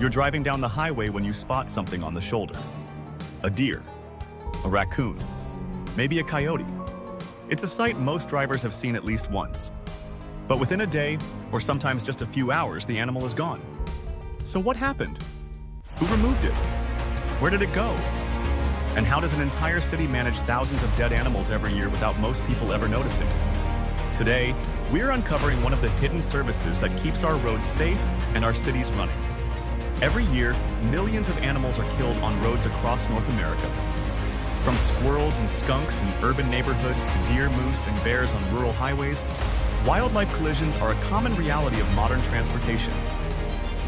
You're driving down the highway when you spot something on the shoulder. A deer, a raccoon, maybe a coyote. It's a sight most drivers have seen at least once. But within a day, or sometimes just a few hours, the animal is gone. So what happened? Who removed it? Where did it go? And how does an entire city manage thousands of dead animals every year without most people ever noticing? Today, we're uncovering one of the hidden services that keeps our roads safe and our cities running. Every year, millions of animals are killed on roads across North America. From squirrels and skunks in urban neighborhoods to deer, moose, and bears on rural highways, wildlife collisions are a common reality of modern transportation.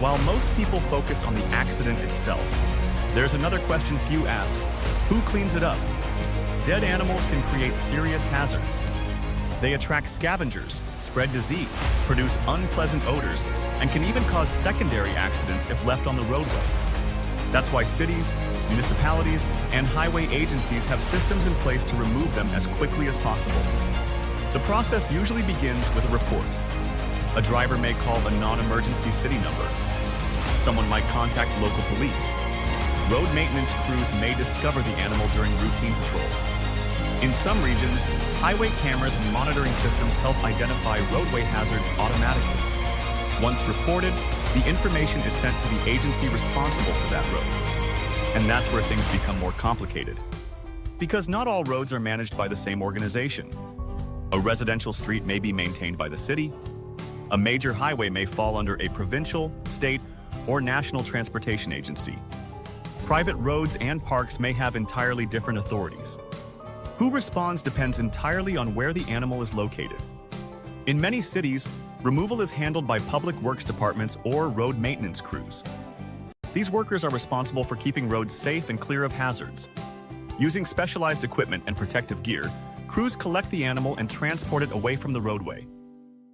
While most people focus on the accident itself, there's another question few ask: who cleans it up? Dead animals can create serious hazards. They attract scavengers, spread disease, produce unpleasant odors, and can even cause secondary accidents if left on the roadway. That's why cities, municipalities, and highway agencies have systems in place to remove them as quickly as possible. The process usually begins with a report. A driver may call a non-emergency city number. Someone might contact local police. Road maintenance crews may discover the animal during routine patrols. In some regions, highway cameras and monitoring systems help identify roadway hazards automatically. Once reported, the information is sent to the agency responsible for that road. And that's where things become more complicated. Because not all roads are managed by the same organization. A residential street may be maintained by the city. A major highway may fall under a provincial, state, or national transportation agency. Private roads and parks may have entirely different authorities. Who responds depends entirely on where the animal is located. In many cities, removal is handled by public works departments or road maintenance crews. These workers are responsible for keeping roads safe and clear of hazards. Using specialized equipment and protective gear, crews collect the animal and transport it away from the roadway.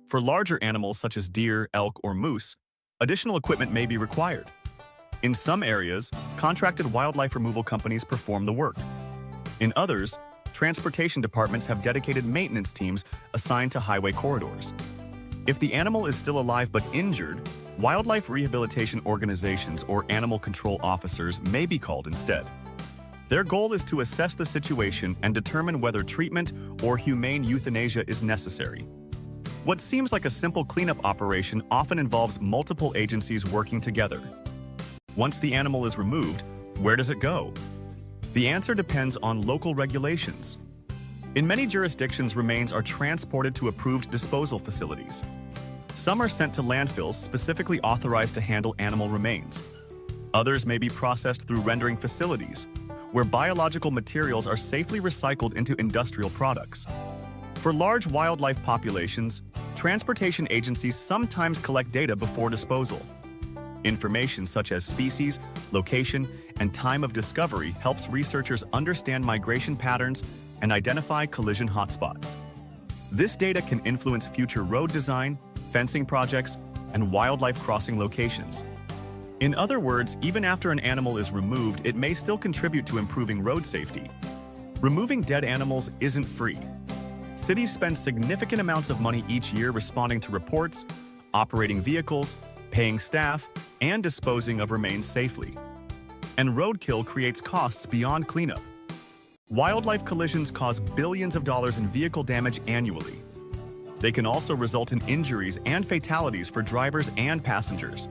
For larger animals such as deer, elk, or moose, additional equipment may be required. In some areas, contracted wildlife removal companies perform the work. In others, transportation departments have dedicated maintenance teams assigned to highway corridors. If the animal is still alive but injured, wildlife rehabilitation organizations or animal control officers may be called instead. Their goal is to assess the situation and determine whether treatment or humane euthanasia is necessary. What seems like a simple cleanup operation often involves multiple agencies working together. Once the animal is removed, where does it go? The answer depends on local regulations. In many jurisdictions, remains are transported to approved disposal facilities. Some are sent to landfills specifically authorized to handle animal remains. Others may be processed through rendering facilities, where biological materials are safely recycled into industrial products. For large wildlife populations, transportation agencies sometimes collect data before disposal. Information such as species, location, and time of discovery helps researchers understand migration patterns and identify collision hotspots. This data can influence future road design, fencing projects, and wildlife crossing locations. In other words, even after an animal is removed, it may still contribute to improving road safety. Removing dead animals isn't free. Cities spend significant amounts of money each year responding to reports, operating vehicles, paying staff, and disposing of remains safely. And roadkill creates costs beyond cleanup. Wildlife collisions cause billions of dollars in vehicle damage annually. They can also result in injuries and fatalities for drivers and passengers.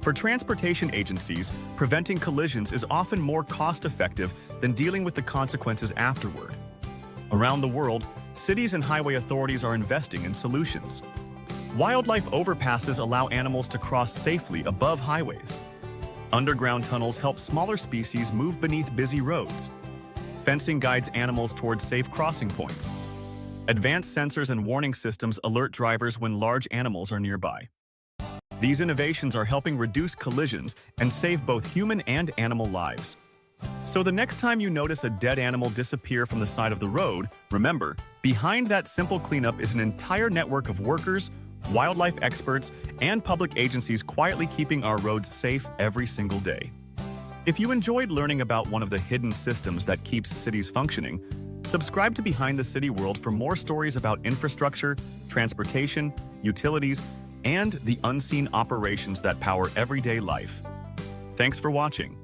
For transportation agencies, preventing collisions is often more cost-effective than dealing with the consequences afterward. Around the world, cities and highway authorities are investing in solutions. Wildlife overpasses allow animals to cross safely above highways. Underground tunnels help smaller species move beneath busy roads. Fencing guides animals towards safe crossing points. Advanced sensors and warning systems alert drivers when large animals are nearby. These innovations are helping reduce collisions and save both human and animal lives. So the next time you notice a dead animal disappear from the side of the road, remember, behind that simple cleanup is an entire network of workers, wildlife experts, and public agencies quietly keeping our roads safe every single day. If you enjoyed learning about one of the hidden systems that keeps cities functioning, subscribe to Behind the City World for more stories about infrastructure, transportation, utilities, and the unseen operations that power everyday life. Thanks for watching.